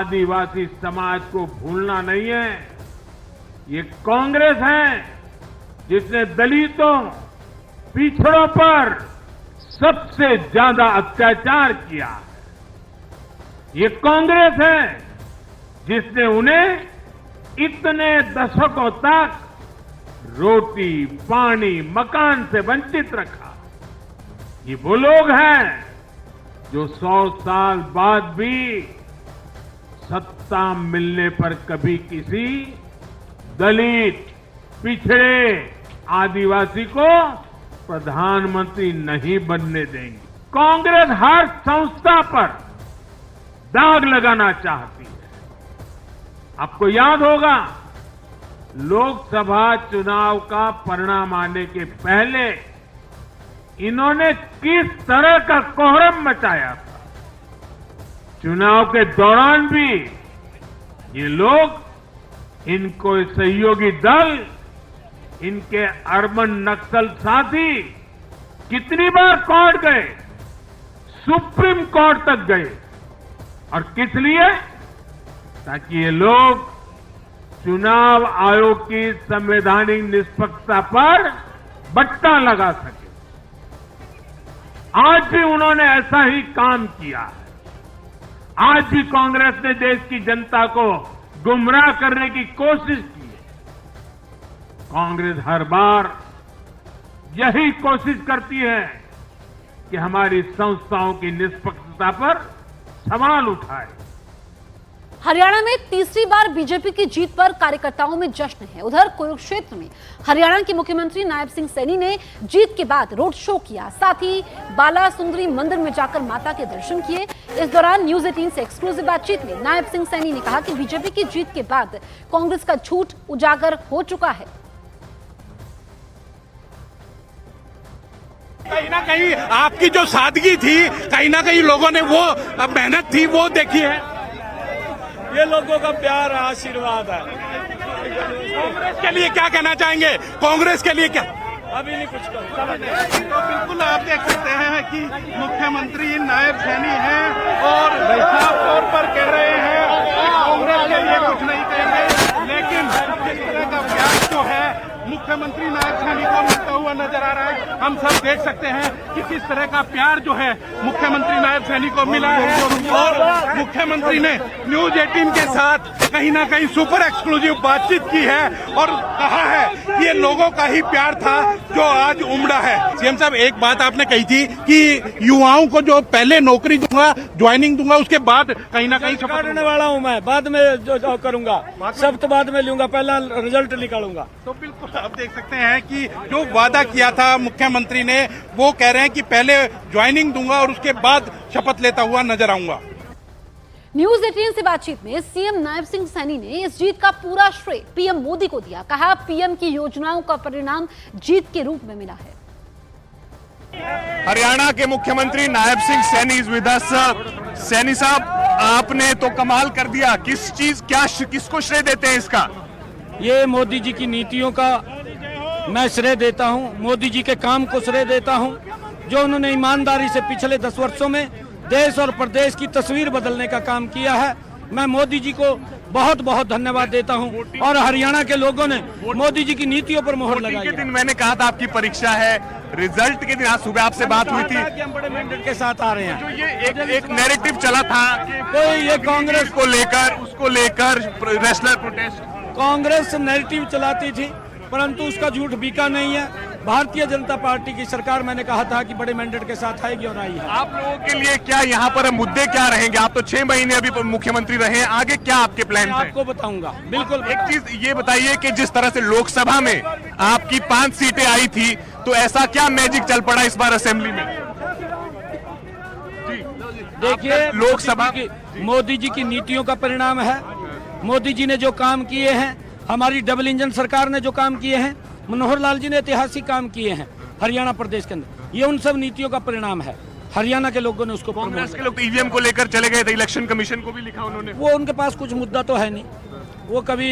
आदिवासी समाज को भूलना नहीं है। ये कांग्रेस है जिसने दलितों, पिछड़ों पर सबसे ज्यादा अत्याचार किया। ये कांग्रेस है जिसने उन्हें इतने दशकों तक रोटी, पानी, मकान से वंचित रखा। ये वो लोग हैं जो 100 साल बाद भी सत्ता मिलने पर कभी किसी दलित, पिछड़े, आदिवासी को प्रधानमंत्री नहीं बनने देंगे। कांग्रेस हर संस्था पर दाग लगाना चाहती है। आपको याद होगा, लोकसभा चुनाव का परिणाम आने के पहले इन्होंने किस तरह का कोहराम मचाया था। चुनाव के दौरान भी ये लोग, इनको सहयोगी दल, इनके अर्बन नक्सल साथी कितनी बार कोर्ट गए, सुप्रीम कोर्ट तक गए। और किस लिए? ताकि ये लोग चुनाव आयोग की संवैधानिक निष्पक्षता पर बट्टा लगा सके। आज भी उन्होंने ऐसा ही काम किया है। आज भी कांग्रेस ने देश की जनता को गुमराह करने की कोशिश की है। कांग्रेस हर बार यही कोशिश करती है कि हमारी संस्थाओं की निष्पक्षता पर सवाल उठाए। हरियाणा में तीसरी बार बीजेपी की जीत पर कार्यकर्ताओं में जश्न है। उधर कुरुक्षेत्र में हरियाणा के मुख्यमंत्री नायब सिंह सैनी ने जीत के बाद रोड शो किया, साथ ही बाला सुंदरी मंदिर में जाकर माता के दर्शन किए। इस दौरान न्यूज 18 से एक्सक्लूसिव बातचीत में नायब सिंह सैनी ने कहा कि बीजेपी की जीत के बाद कांग्रेस का झूठ उजागर हो चुका है। कहीं ना कहीं आपकी जो सादगी थी, कहीं ना कहीं लोगों ने वो मेहनत थी वो देखी है। ये लोगों का प्यार आशीर्वाद है। कांग्रेस के लिए क्या कहना चाहेंगे? कांग्रेस के लिए क्या? अभी नहीं कुछ कहूँगा। तो बिल्कुल आप देख सकते हैं कि मुख्यमंत्री नायब सैनी हैं और साफ तौर पर कह रहे हैं कि कांग्रेस के लिए कुछ नहीं कहेंगे, लेकिन जिस तरह का प्यार जो है मुख्यमंत्री नायब सैनी को मिलता हुआ नजर आ रहा है। हम सब देख सकते हैं कि किस तरह का प्यार जो है मुख्यमंत्री नायब सैनी को मिला है। और मुख्यमंत्री ने न्यूज 18 के साथ कहीं ना कहीं सुपर एक्सक्लूसिव बातचीत की है और कहा है कि ये लोगों का ही प्यार था जो आज उमड़ा है। सीएम साहब, एक बात आपने कही थी कि युवाओं को जो पहले नौकरी दूंगा, ज्वाइनिंग दूंगा, उसके बाद कहीं ना कहीं करने वाला हूँ मैं, बाद में जो करूंगा, शब्द बाद में लूंगा, पहला रिजल्ट निकालूंगा। तो बिल्कुल आप देख सकते हैं कि जो वादा किया था मुख्यमंत्री ने, वो कह रहे हैं कि पहले ज्वाइनिंग दूंगा और उसके बाद शपथ लेता हुआ नजर आऊंगा। न्यूज 18 से बातचीत में सीएम नायब सिंह सैनी ने इस जीत का पूरा श्रेय पीएम मोदी को दिया। कहा, पीएम की योजनाओं का परिणाम जीत के रूप में मिला है। हरियाणा के मुख्यमंत्री नायब सिंह सैनी विद अस। सैनी साहब, आपने तो कमाल कर दिया। किस चीज, क्या, किसको श्रेय देते हैं इसका? ये मोदी जी की नीतियों का मैं श्रेय देता हूं, मोदी जी के काम को श्रेय देता हूं, जो उन्होंने ईमानदारी से पिछले 10 वर्षों में देश और प्रदेश की तस्वीर बदलने का काम किया है। मैं मोदी जी को बहुत बहुत धन्यवाद देता हूं और हरियाणा के लोगों ने मोदी जी की नीतियों पर मोहर लगाई है। दिन मैंने कहा था आपकी परीक्षा है, रिजल्ट के दिन आज सुबह आपसे बात हुई थी कि हम बड़े मैंडेट के साथ आ रहे हैं। जो ये एक नैरेटिव चला था कि कोई ये कांग्रेस को लेकर, उसको लेकर रेसलर प्रोटेस्ट, कांग्रेस नैरेटिव चलाती थी, परंतु उसका झूठ बिका नहीं है। भारतीय जनता पार्टी की सरकार, मैंने कहा था कि बड़े मैंडेट के साथ आएगी और आई है। आप लोगों के लिए क्या यहाँ पर मुद्दे क्या रहेंगे? आप तो 6 महीने अभी मुख्यमंत्री रहे हैं, आगे क्या आपके प्लान हैं? आपको बताऊंगा। बिल्कुल। एक चीज ये बताइए कि जिस तरह से लोकसभा में आपकी 5 सीटें आई थी, तो ऐसा क्या मैजिक चल पड़ा इस बार असेंबली में? देखिए, लोकसभा मोदी जी की नीतियों का परिणाम है। मोदी जी ने जो काम किए हैं, हमारी डबल इंजन सरकार ने जो काम किए हैं, मनोहर लाल जी ने ऐतिहासिक काम किए हैं हरियाणा प्रदेश के अंदर, ये उन सब नीतियों का परिणाम है। हरियाणा के लोगों ने उसको, कांग्रेस के लोग तो ईवीएम को लेकर चले गए थे, इलेक्शन कमीशन को भी लिखा उन्होंने। वो उनके पास कुछ मुद्दा तो है नहीं, वो कभी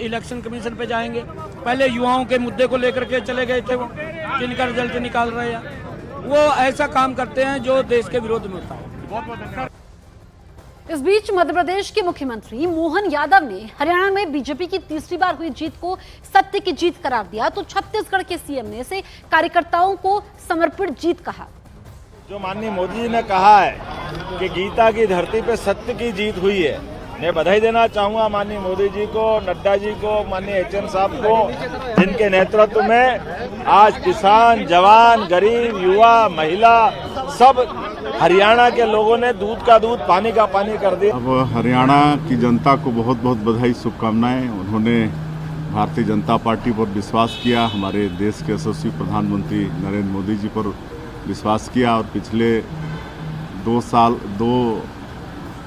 इलेक्शन कमीशन पे जाएंगे। पहले युवाओं के मुद्दे को लेकर के चले गए थे, वो जिनका रिजल्ट निकाल रहे हैं। वो ऐसा काम करते हैं जो देश के विरोध में होता है। बहुत बहुत धन्यवाद। इस बीच मध्य प्रदेश के मुख्यमंत्री मोहन यादव ने हरियाणा में बीजेपी की तीसरी बार हुई जीत को सत्य की जीत करार दिया, तो छत्तीसगढ़ के सीएम ने इसे कार्यकर्ताओं को समर्पित जीत कहा। जो माननीय मोदी जी ने कहा है कि गीता की धरती पे सत्य की जीत हुई है, मैं बधाई देना चाहूंगा माननीय मोदी जी को, नड्डा जी को, माननीय एचएन साहब को, जिनके नेतृत्व में आज किसान, जवान, गरीब, युवा, महिला सब हरियाणा के लोगों ने दूध का दूध, पानी का पानी कर दिया। अब हरियाणा की जनता को बहुत बहुत बधाई, शुभकामनाएं। उन्होंने भारतीय जनता पार्टी पर विश्वास किया, हमारे देश के यशस्वी प्रधानमंत्री नरेंद्र मोदी जी पर विश्वास किया और पिछले 2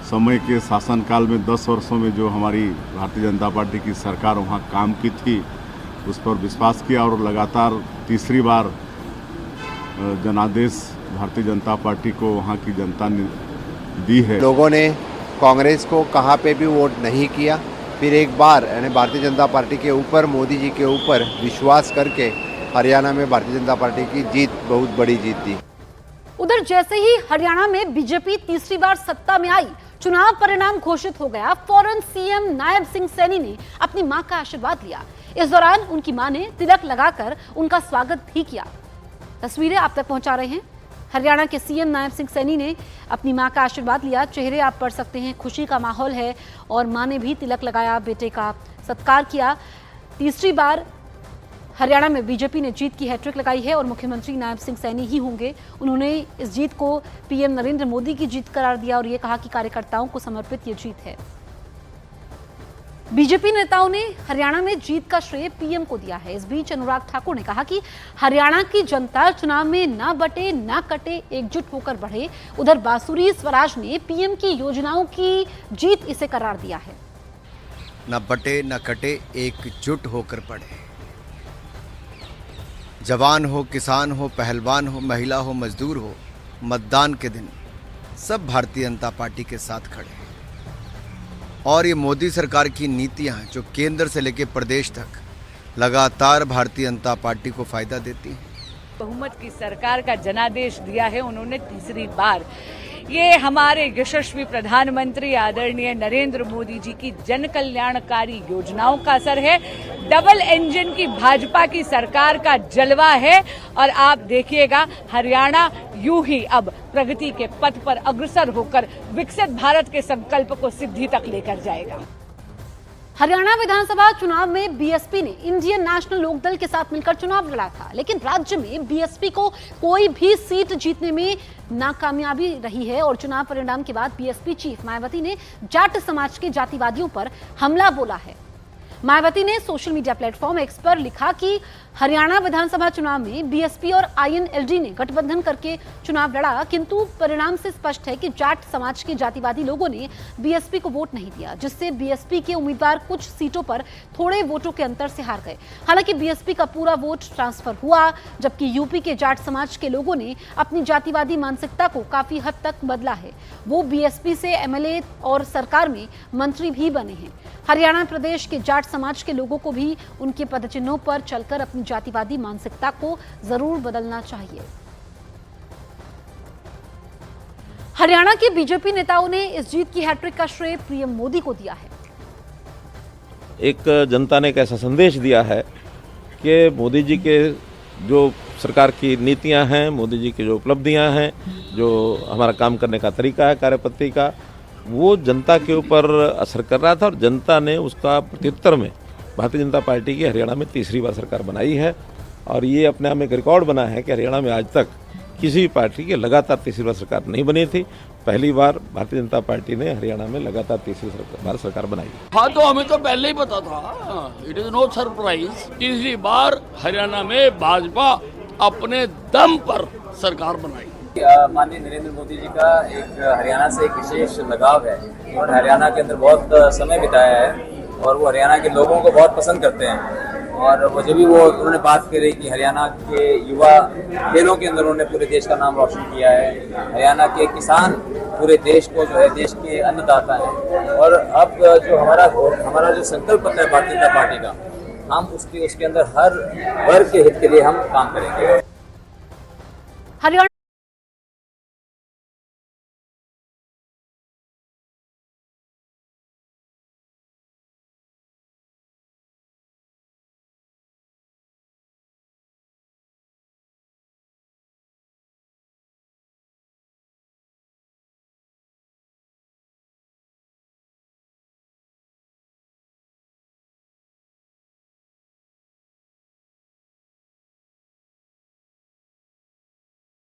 समय के शासनकाल में 10 वर्षों में जो हमारी भारतीय जनता पार्टी की सरकार वहाँ काम की थी, उस पर विश्वास किया और लगातार तीसरी बार जनादेश भारतीय जनता पार्टी को वहाँ की जनता ने दी है। लोगों ने कांग्रेस को कहाँ पे भी वोट नहीं किया, फिर एक बार यानी भारतीय जनता पार्टी के ऊपर, मोदी जी के ऊपर विश्वास करके हरियाणा में भारतीय जनता पार्टी की जीत बहुत बड़ी जीत थी। उधर जैसे ही हरियाणा में बीजेपी तीसरी बार सत्ता में आई, चुनाव परिणाम घोषित हो गया, फौरन सीएम नायब सिंह सैनी ने अपनी मां का आशीर्वाद लिया। इस दौरान उनकी मां ने तिलक लगाकर उनका स्वागत भी किया। तस्वीरें आप तक पहुंचा रहे हैं। हरियाणा के सीएम नायब सिंह सैनी ने अपनी मां का आशीर्वाद लिया। चेहरे आप पढ़ सकते हैं, खुशी का माहौल है और मां ने भी तिलक लगाया, बेटे का सत्कार किया। तीसरी बार हरियाणा में बीजेपी ने जीत की हैट्रिक लगाई है और मुख्यमंत्री नायब सिंह सैनी ही होंगे। उन्होंने इस जीत को पीएम नरेंद्र मोदी की जीत करार दिया और ये कहा कि कार्यकर्ताओं को समर्पित ये जीत है। बीजेपी नेताओं ने हरियाणा में जीत का श्रेय पीएम को दिया है। इस बीच अनुराग ठाकुर ने कहा कि हरियाणा की जनता चुनाव में ना बटे ना कटे, एकजुट होकर बढ़े। उधर बांसुरी स्वराज ने पीएम की योजनाओं की जीत इसे करार दिया है। न बटे न कटे, एकजुट होकर बढ़े। जवान हो, किसान हो, पहलवान हो, महिला हो, मजदूर हो, मतदान के दिन सब भारतीय जनता पार्टी के साथ खड़े हैं। और ये मोदी सरकार की नीतियां हैं जो केंद्र से लेकर प्रदेश तक लगातार भारतीय जनता पार्टी को फायदा देती हैं। बहुमत की सरकार का जनादेश दिया है उन्होंने तीसरी बार। ये हमारे यशस्वी प्रधानमंत्री आदरणीय नरेंद्र मोदी जी की जन कल्याणकारी योजनाओं का असर है। डबल इंजन की भाजपा की सरकार का जलवा है और आप देखिएगा हरियाणा यूं ही अब प्रगति के पथ पर अग्रसर होकर विकसित भारत के संकल्प को सिद्धि तक लेकर जाएगा। हरियाणा विधानसभा चुनाव में बीएसपी ने इंडियन नेशनल लोकदल के साथ मिलकर चुनाव लड़ा था, लेकिन राज्य में बीएसपी को कोई भी सीट जीतने में नाकामयाबी रही है और चुनाव परिणाम के बाद बीएसपी चीफ मायावती ने जाट समाज के जातिवादियों पर हमला बोला है। मायावती ने सोशल मीडिया प्लेटफॉर्म एक्स पर लिखा कि हरियाणा विधानसभा चुनाव में बीएसपी और आईएनएलडी ने गठबंधन करके चुनाव लड़ा, किंतु परिणाम से स्पष्ट है कि जाट समाज के जातिवादी लोगों ने बीएसपी को वोट नहीं दिया, जिससे बीएसपी के उम्मीदवार कुछ सीटों पर थोड़े वोटों के अंतर से हार गए। हालांकि बीएसपी का पूरा वोट ट्रांसफर हुआ, जबकि यूपी के जाट समाज के लोगों ने अपनी जातिवादी मानसिकता को काफी हद तक बदला है। वो बीएसपी से एमएलए और सरकार में मंत्री भी बने हैं। हरियाणा प्रदेश के जाट समाज के लोगों को भी उनके पदचिन्हों पर चलकर अपनी जातिवादी मानसिकता को जरूर बदलना चाहिए। हरियाणा के बीजेपी नेताओं ने इस जीत की हैट्रिक का श्रेय पीएम मोदी को दिया है। एक जनता ने एक ऐसा संदेश दिया है कि मोदी जी के जो सरकार की नीतियां हैं, मोदी जी की जो उपलब्धियां हैं, जो हमारा काम करने का तरीका है, कार्यपद्धति का, वो जनता के ऊपर असर कर रहा था और जनता ने उसका प्रत्युत्तर में भारतीय जनता पार्टी की हरियाणा में तीसरी बार सरकार बनाई है। और ये अपने आप में एक रिकॉर्ड बना है कि हरियाणा में आज तक किसी भी पार्टी की लगातार तीसरी बार सरकार नहीं बनी थी। पहली बार भारतीय जनता पार्टी ने हरियाणा में लगातार तीसरी बार सरकार बनाई। हाँ, तो हमें तो पहले ही पता था, इट इज नो सरप्राइज। तीसरी बार हरियाणा में भाजपा अपने दम पर सरकार बनाई। माननीय नरेंद्र मोदी जी का एक हरियाणा से एक विशेष लगाव है और हरियाणा के अंदर बहुत समय बिताया है और वो हरियाणा के लोगों को बहुत पसंद करते हैं। और वो जब भी वो उन्होंने बात करी कि हरियाणा के युवा खेलों के अंदर उन्होंने पूरे देश का नाम रोशन किया है, हरियाणा के किसान पूरे देश को जो है देश के अन्नदाता हैं और अब जो हमारा जो संकल्प पत्र है भारतीय जनता पार्टी का, हम उसके अंदर हर वर्ग के हित के लिए हम काम करेंगे। हरियाणा